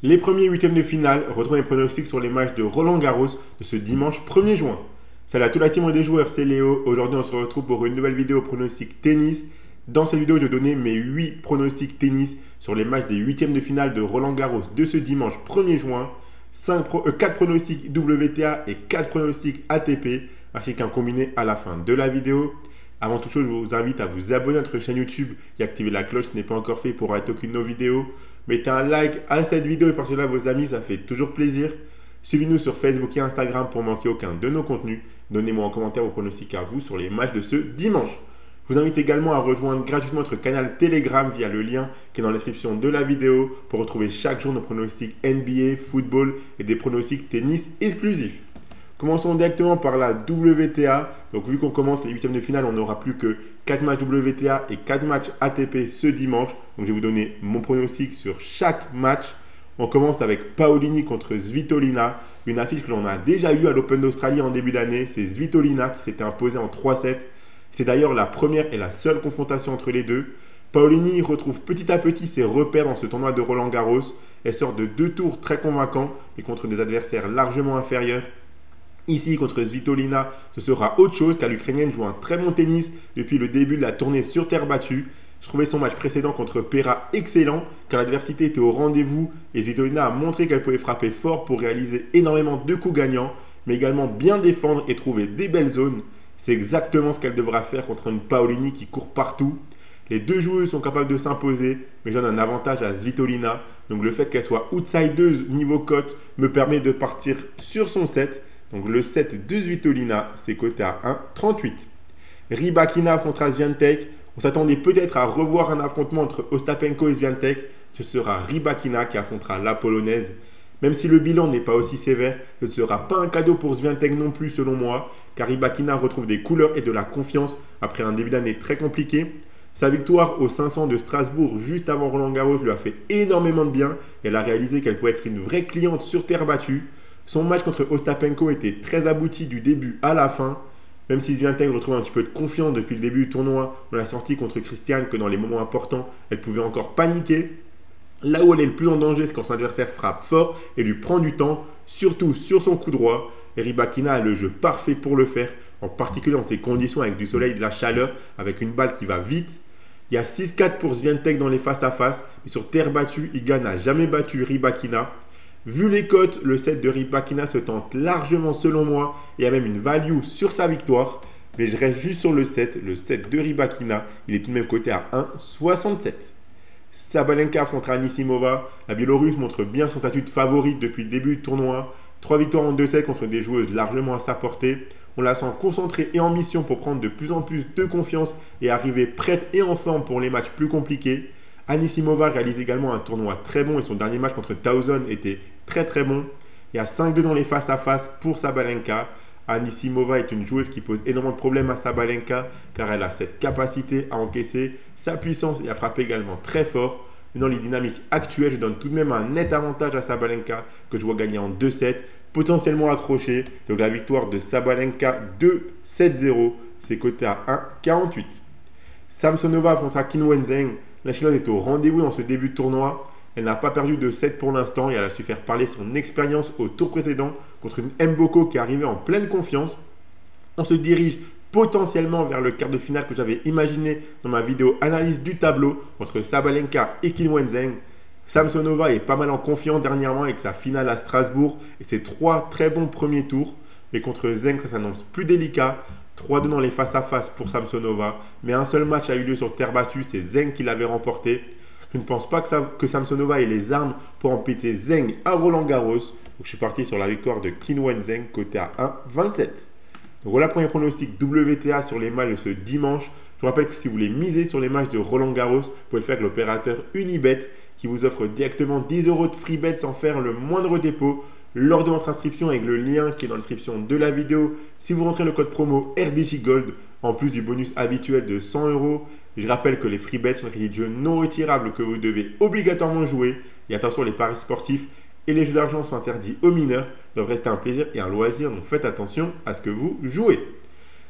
Les premiers huitièmes de finale, retrouvez les pronostics sur les matchs de Roland Garros de ce dimanche 1er juin. Salut à toute la team des joueurs, c'est Léo. Aujourd'hui, on se retrouve pour une nouvelle vidéo pronostic tennis. Dans cette vidéo, je vais donner mes 8 pronostics tennis sur les matchs des huitièmes de finale de Roland Garros de ce dimanche 1er juin. 4 pronostics WTA et 4 pronostics ATP, ainsi qu'un combiné à la fin de la vidéo. Avant toute chose, je vous invite à vous abonner à notre chaîne YouTube et activer la cloche si ce n'est pas encore fait pour rater aucune de nos vidéos. Mettez un like à cette vidéo et partagez-la à vos amis, ça fait toujours plaisir. Suivez-nous sur Facebook et Instagram pour manquer aucun de nos contenus. Donnez-moi en commentaire vos pronostics à vous sur les matchs de ce dimanche. Je vous invite également à rejoindre gratuitement notre canal Telegram via le lien qui est dans la description de la vidéo pour retrouver chaque jour nos pronostics NBA, football et des pronostics tennis exclusifs. Commençons directement par la WTA. Donc vu qu'on commence les huitièmes de finale, on n'aura plus que 4 matchs WTA et 4 matchs ATP ce dimanche. Donc je vais vous donner mon pronostic sur chaque match. On commence avec Paolini contre Svitolina, une affiche que l'on a déjà eue à l'Open d'Australie en début d'année. C'est Svitolina qui s'était imposée en 3-7. C'est d'ailleurs la première et la seule confrontation entre les deux. Paolini retrouve petit à petit ses repères dans ce tournoi de Roland Garros. Elle sort de 2 tours très convaincants, mais contre des adversaires largement inférieurs. Ici, contre Svitolina, ce sera autre chose car l'Ukrainienne joue un très bon tennis depuis le début de la tournée sur terre battue. Je trouvais son match précédent contre Pera excellent car l'adversité était au rendez-vous et Svitolina a montré qu'elle pouvait frapper fort pour réaliser énormément de coups gagnants, mais également bien défendre et trouver des belles zones. C'est exactement ce qu'elle devra faire contre une Paolini qui court partout. Les deux joueuses sont capables de s'imposer, mais j'en ai un avantage à Svitolina. Donc le fait qu'elle soit outsideuse niveau cote me permet de partir sur son set. Donc le set de Svitolina, c'est coté à 1,38. Rybakina affrontera Swiatek. On s'attendait peut-être à revoir un affrontement entre Ostapenko et Swiatek. Ce sera Rybakina qui affrontera la Polonaise. Même si le bilan n'est pas aussi sévère, ce ne sera pas un cadeau pour Swiatek non plus selon moi, car Rybakina retrouve des couleurs et de la confiance après un début d'année très compliqué. Sa victoire aux 500 de Strasbourg juste avant Roland Garros lui a fait énormément de bien et elle a réalisé qu'elle pouvait être une vraie cliente sur terre battue. Son match contre Ostapenko était très abouti du début à la fin. Même si Swiatek retrouve un petit peu de confiance depuis le début du tournoi, on l'a sorti contre Christiane que dans les moments importants, elle pouvait encore paniquer. Là où elle est le plus en danger, c'est quand son adversaire frappe fort et lui prend du temps, surtout sur son coup droit. Et Rybakina a le jeu parfait pour le faire, en particulier dans ces conditions avec du soleil et de la chaleur, avec une balle qui va vite. Il y a 6-4 pour Swiatek dans les face-à-face, mais sur terre battue, Iga n'a jamais battu Rybakina. Vu les cotes, le set de Rybakina se tente largement selon moi et a même une value sur sa victoire. Mais je reste juste sur le set de Rybakina, il est tout de même coté à 1,67. Sabalenka affrontera Anisimova. La Biélorusse montre bien son statut de favorite depuis le début du tournoi. 3 victoires en 2 sets contre des joueuses largement à sa portée. On la sent concentrée et en mission pour prendre de plus en plus de confiance et arriver prête et en forme pour les matchs plus compliqués. Anisimova réalise également un tournoi très bon et son dernier match contre Tauson était très bon. Il y a 5-2 dans les face-à-face pour Sabalenka. Anisimova est une joueuse qui pose énormément de problèmes à Sabalenka car elle a cette capacité à encaisser sa puissance et à frapper également très fort. Mais dans les dynamiques actuelles, je donne tout de même un net avantage à Sabalenka que je vois gagner en 2-7, potentiellement accroché. Donc la victoire de Sabalenka 2-7-0, c'est coté à 1,48. Samsonova affrontera Qin Wenzheng. La Chinoise est au rendez-vous dans ce début de tournoi. Elle n'a pas perdu de 7 pour l'instant et elle a su faire parler son expérience au tour précédent contre une Mboko qui est arrivée en pleine confiance. On se dirige potentiellement vers le quart de finale que j'avais imaginé dans ma vidéo analyse du tableau entre Sabalenka et Qin Wenzheng. Samsonova est pas mal en confiance dernièrement avec sa finale à Strasbourg et ses 3 très bons premiers tours. Mais contre Zheng, ça s'annonce plus délicat. 3-2 dans les face-à-face pour Samsonova. Mais un seul match a eu lieu sur terre battue, c'est Zheng qui l'avait remporté. Je ne pense pas que Samsonova ait les armes pour empêter Zheng à Roland Garros. Donc je suis parti sur la victoire de Qin Wenzheng, côté à 1,27. Donc voilà le premier pronostic WTA sur les matchs de ce dimanche. Je vous rappelle que si vous voulez miser sur les matchs de Roland Garros, vous pouvez le faire avec l'opérateur Unibet qui vous offre directement 10 € de free bet sans faire le moindre dépôt lors de votre inscription avec le lien qui est dans la description de la vidéo. Si vous rentrez le code promo RDJ Gold, en plus du bonus habituel de 100 €, je rappelle que les free bets sont des crédits de jeu non retirables que vous devez obligatoirement jouer. Et attention, les paris sportifs et les jeux d'argent sont interdits aux mineurs, doivent rester un plaisir et un loisir, donc faites attention à ce que vous jouez.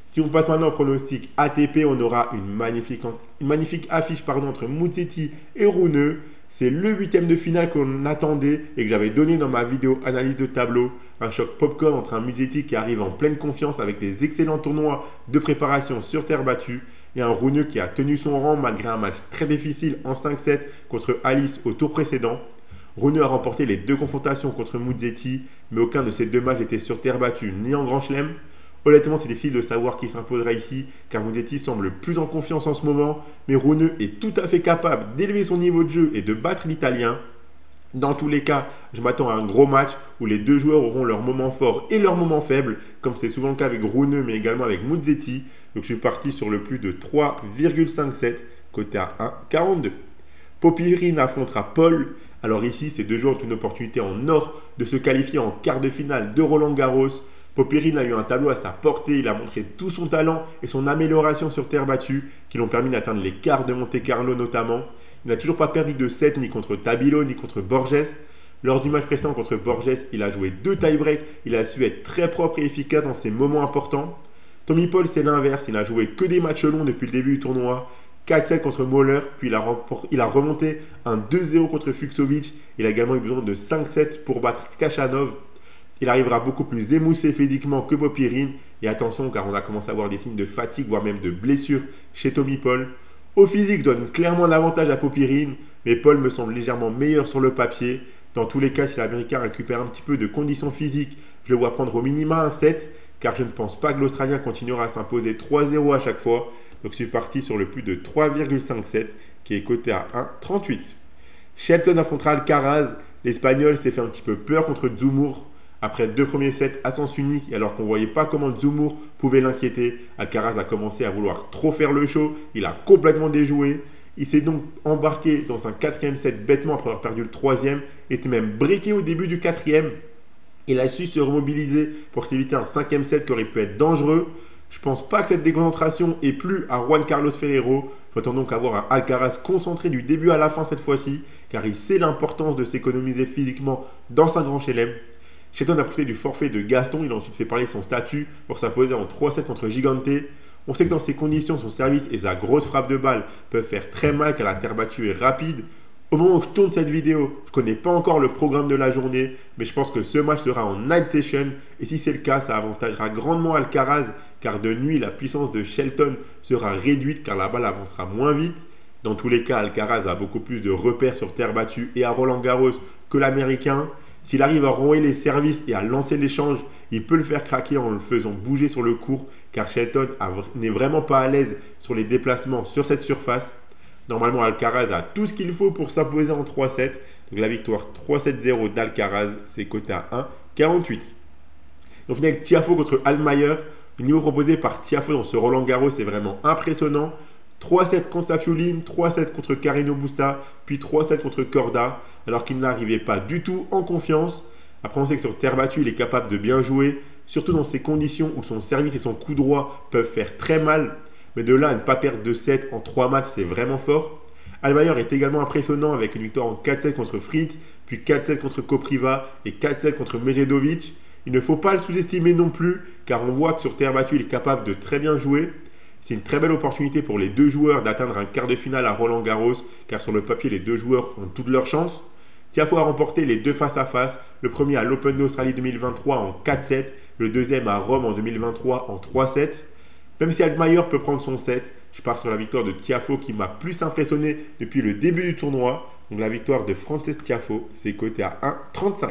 Si on passe maintenant au pronostic ATP, on aura une magnifique affiche entre Musetti et Rune. C'est le huitième de finale qu'on attendait et que j'avais donné dans ma vidéo analyse de tableau. Un choc popcorn entre un Musetti qui arrive en pleine confiance avec des excellents tournois de préparation sur terre battue et un Rune qui a tenu son rang malgré un match très difficile en 5-7 contre Alice au tour précédent. Rune a remporté les deux confrontations contre Musetti, mais aucun de ces deux matchs n'était sur terre battue ni en Grand Chelem. Honnêtement, c'est difficile de savoir qui s'imposera ici, car Musetti semble plus en confiance en ce moment, mais Rune est tout à fait capable d'élever son niveau de jeu et de battre l'Italien. Dans tous les cas, je m'attends à un gros match où les deux joueurs auront leurs moments forts et leurs moments faibles, comme c'est souvent le cas avec Rune, mais également avec Musetti. Donc je suis parti sur le plus de 3,57, coté à 1,42. Popyrin affrontera Paul. Alors ici, ces deux joueurs ont une opportunité en or de se qualifier en quart de finale de Roland Garros. Popyrin a eu un tableau à sa portée, il a montré tout son talent et son amélioration sur terre battue qui l'ont permis d'atteindre les quarts de Monte-Carlo notamment. Il n'a toujours pas perdu de set ni contre Tabilo ni contre Borges. Lors du match précédent contre Borges, il a joué 2 tie-breaks, il a su être très propre et efficace dans ses moments importants. Tommy Paul, c'est l'inverse, il n'a joué que des matchs longs depuis le début du tournoi. 4-7 contre Moller, puis il a remonté un 2-0 contre Fucsovics. Il a également eu besoin de 5-7 pour battre Khachanov. Il arrivera beaucoup plus émoussé physiquement que Popyrin. Et attention, car on a commencé à avoir des signes de fatigue, voire même de blessure chez Tommy Paul. Au physique, je donne clairement l'avantage à Popyrin, mais Paul me semble légèrement meilleur sur le papier. Dans tous les cas, si l'Américain récupère un petit peu de conditions physiques, je le vois prendre au minima un 7, car je ne pense pas que l'Australien continuera à s'imposer 3-0 à chaque fois. Donc je suis parti sur le plus de 3,57 qui est coté à 1,38. Shelton affrontera Alcaraz. L'Espagnol s'est fait un petit peu peur contre Dzumhur. Après 2 premiers sets à sens unique, et alors qu'on ne voyait pas comment Dzumhur pouvait l'inquiéter, Alcaraz a commencé à vouloir trop faire le show. Il a complètement déjoué. Il s'est donc embarqué dans un 4e set bêtement après avoir perdu le 3e. Il était même breaké au début du 4e. Il a su se remobiliser pour s'éviter un 5e set qui aurait pu être dangereux. Je ne pense pas que cette déconcentration ait plu à Juan Carlos Ferrero. J'attends donc avoir un Alcaraz concentré du début à la fin cette fois-ci, car il sait l'importance de s'économiser physiquement dans un grand chelem. Shelton a profité du forfait de Gaston, il a ensuite fait parler son statut pour s'imposer en 3-7 contre Gigante. On sait que dans ces conditions, son service et sa grosse frappe de balle peuvent faire très mal car la terre battue est rapide. Au moment où je tourne cette vidéo, je ne connais pas encore le programme de la journée, mais je pense que ce match sera en night session. Et si c'est le cas, ça avantagera grandement Alcaraz, car de nuit, la puissance de Shelton sera réduite car la balle avancera moins vite. Dans tous les cas, Alcaraz a beaucoup plus de repères sur terre battue et à Roland Garros que l'Américain. S'il arrive à renvoyer les services et à lancer l'échange, il peut le faire craquer en le faisant bouger sur le court, car Shelton n'est vraiment pas à l'aise sur les déplacements sur cette surface. Normalement, Alcaraz a tout ce qu'il faut pour s'imposer en 3-7. Donc la victoire 3-7-0 d'Alcaraz, c'est coté à 1,48. On finit avec Tiafoe contre Altmaier. Le niveau proposé par Tiafoe dans ce Roland Garros est vraiment impressionnant. 3-7 contre Safiuline, 3-7 contre Carreño Busta, puis 3-7 contre Korda, alors qu'il n'arrivait pas du tout en confiance. Après, on sait que sur terre battue, il est capable de bien jouer, surtout dans ces conditions où son service et son coup droit peuvent faire très mal. Mais de là à ne pas perdre de 7 en 3 matchs, c'est vraiment fort. Altmaier est également impressionnant avec une victoire en 4-7 contre Fritz, puis 4-7 contre Kopriva et 4-7 contre Medjedovic. Il ne faut pas le sous-estimer non plus, car on voit que sur terre battue, il est capable de très bien jouer. C'est une très belle opportunité pour les deux joueurs d'atteindre un quart de finale à Roland Garros, car sur le papier, les deux joueurs ont toutes leurs chances. Tiafoe a remporté les deux face-à-face, le premier à l'Open d'Australie 2023 en 4-7, le deuxième à Rome en 2023 en 3-7. Même si Altmaier peut prendre son set, je pars sur la victoire de Tiafoe qui m'a plus impressionné depuis le début du tournoi. Donc la victoire de Frances Tiafoe, c'est coté à 1,35.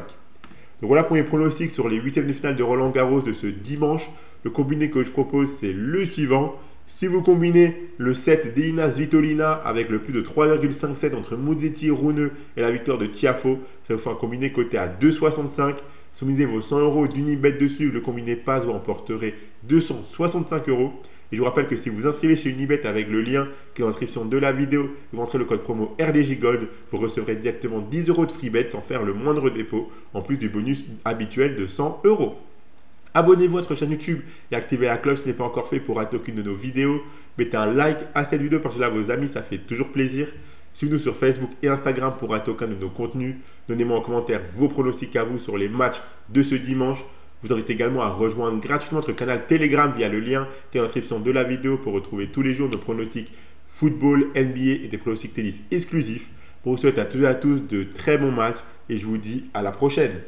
Donc voilà pour mes pronostics sur les 8e de finale de Roland Garros de ce dimanche. Le combiné que je propose, c'est le suivant. Si vous combinez le set d'Elina Svitolina avec le plus de 3,57 entre Musetti et Rune et la victoire de Tiafoe, ça vous fait un combiné coté à 2,65. Si vous misez vos 100 € d'Unibet dessus, le combiné passe, vous emporterez 265 €. Et je vous rappelle que si vous inscrivez chez Unibet avec le lien qui est dans la description de la vidéo, vous entrez le code promo RDJGold, vous recevrez directement 10 € de free bet sans faire le moindre dépôt, en plus du bonus habituel de 100 €. Abonnez-vous à notre chaîne YouTube et activez la cloche si ce n'est pas encore fait pour rater aucune de nos vidéos. Mettez un like à cette vidéo, partagez-la à vos amis, ça fait toujours plaisir. Suivez-nous sur Facebook et Instagram pour rater aucun de nos contenus. Donnez-moi en commentaire vos pronostics à vous sur les matchs de ce dimanche. Je vous invite également à rejoindre gratuitement notre canal Telegram via le lien qui est dans la description de la vidéo pour retrouver tous les jours nos pronostics football, NBA et des pronostics tennis exclusifs. Je vous souhaite à toutes et à tous de très bons matchs et je vous dis à la prochaine.